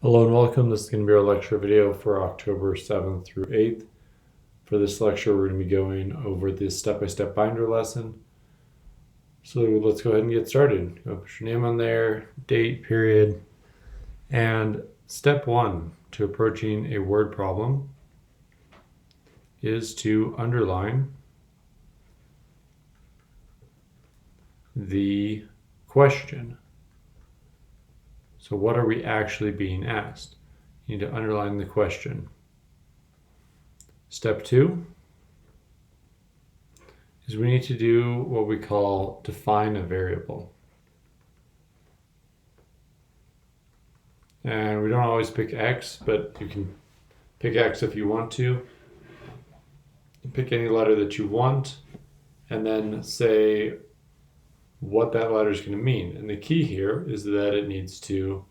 Hello and welcome. This is going to be our lecture video for October 7th through 8th. For this lecture, we're going to be going over this step-by-step binder lesson. So let's go ahead and get started. Put your name on there, date, period. And step one to approaching a word problem is to underline the question. So what are we actually being asked? You need to underline the question. Step two is we need to do what we call define a variable. And we don't always pick X, but you can pick X if you want to. Pick any letter that you want and then say what that letter is going to mean. And the key here is that it needs to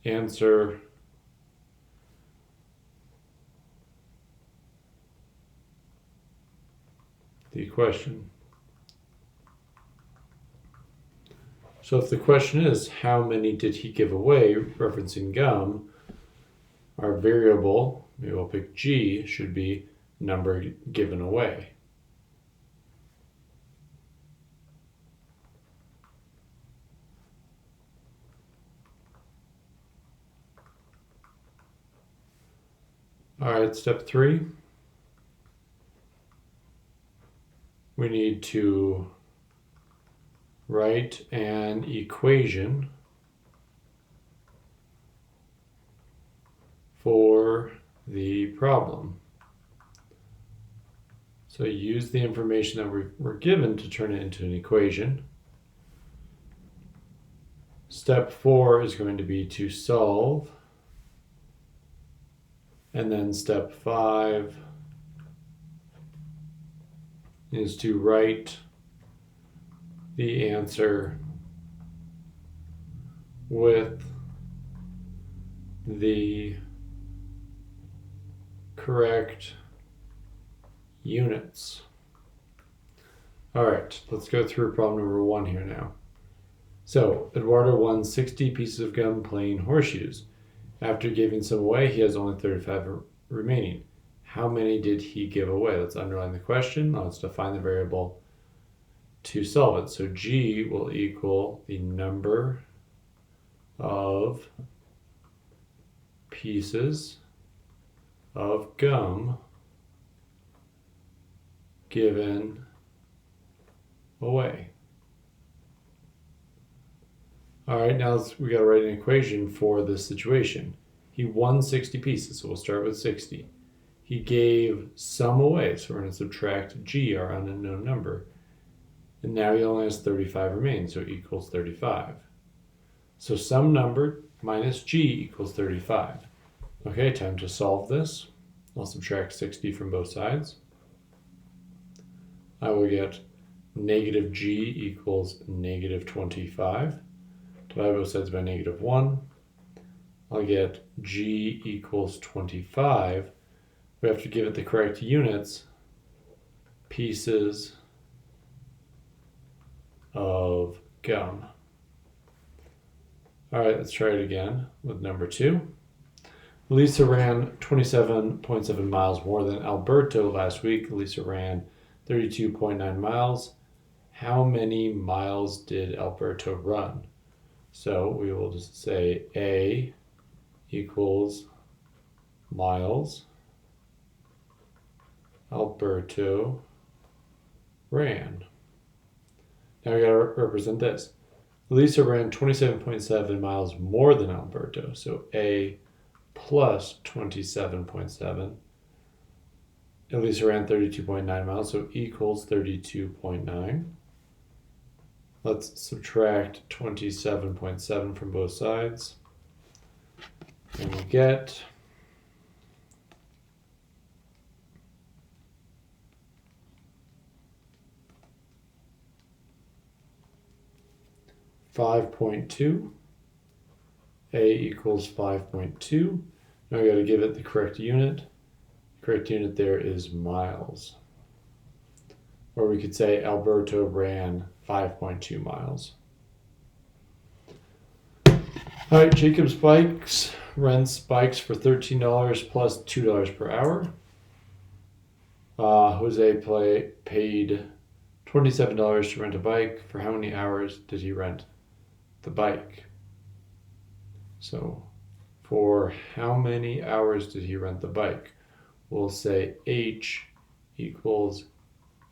answer the question. So if the question is, how many did he give away, referencing gum, our variable, maybe we'll pick G, should be number given away. All right, step three. We need to write an equation for the problem. So use the information that we're given to turn it into an equation. Step four is going to be to solve. And then step five is to write the answer with the correct units. All right, let's go through problem number one here now. So Eduardo won 60 pieces of gum playing horseshoes. After giving some away, he has only 35 remaining. How many did he give away? Let's underline the question. Now let's define the variable to solve it. So G will equal the number of pieces of gum given away. All right, now we got to write an equation for this situation. He won 60 pieces, so we'll start with 60. He gave some away, so we're going to subtract G, our unknown number. And now he only has 35 remaining, so it equals 35. So some number minus G equals 35. Okay, time to solve this. I'll subtract 60 from both sides. I will get negative G equals negative 25. Divide both sides by negative 1. I'll get G equals 25. We have to give it the correct units. Pieces of gum. All right, let's try it again with number 2. Lisa ran 27.7 miles more than Alberto last week. Lisa ran 32.9 miles. How many miles did Alberto run? So we will just say A equals miles Alberto ran. Now we got to represent this. Lisa ran 27.7 miles more than Alberto. So A plus 27.7. And Lisa ran 32.9 miles, so equals 32.9. Let's subtract 27.7 from both sides. And we get 5.2. A equals 5.2. Now we got to give it the correct unit. The correct unit there is miles. Or we could say Alberto ran 5.2 miles. All right, Jacob's Bikes rents bikes for $13 plus $2 per hour. Jose paid $27 to rent a bike. For how many hours did he rent the bike? So for how many hours did he rent the bike? We'll say H equals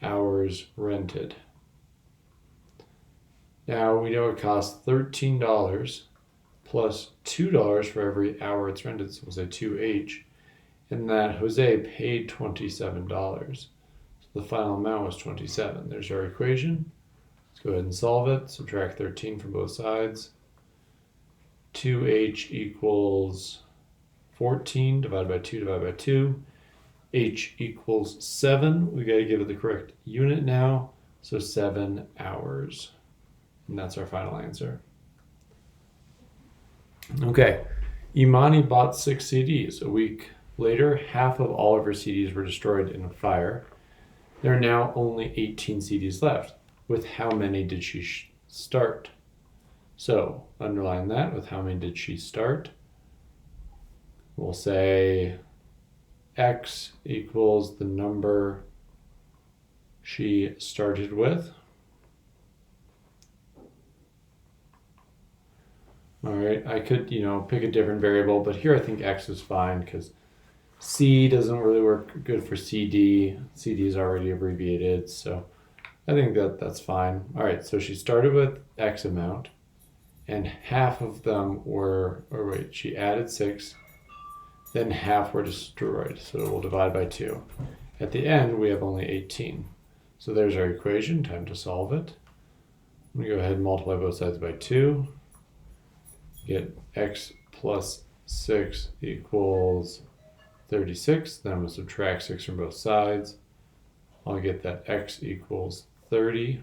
hours rented. Now we know it costs $13 plus $2 for every hour it's rented, so we'll say 2H, and that Jose paid $27. So the final amount was 27. There's our equation. Let's go ahead and solve it. Subtract 13 from both sides. 2H equals 14 divided by 2 divided by 2. H equals 7. We got to give it the correct unit now, so 7 hours. And that's our final answer. Okay, Imani bought 6 CDs. A week later, half of all of her CDs were destroyed in a fire. There are now only 18 CDs left. With how many did she start? So, underline that. With how many did she start? We'll say X equals the number she started with. All right, I could, pick a different variable, but here I think X is fine because C doesn't really work good for CD. CD is already abbreviated, so I think that's fine. All right, so she started with X amount, and half of them she added 6, then half were destroyed, so we'll divide by 2. At the end, we have only 18. So there's our equation, time to solve it. I'm gonna go ahead and multiply both sides by 2. Get X plus 6 equals 36. Then I'm going to subtract 6 from both sides. I'll get that X equals 30.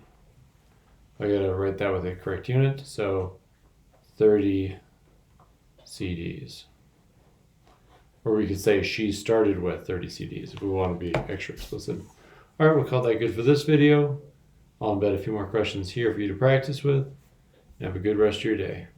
I got to write that with a correct unit. So 30 CDs. Or we could say she started with 30 CDs if we want to be extra explicit. All right, we'll call that good for this video. I'll embed a few more questions here for you to practice with. And have a good rest of your day.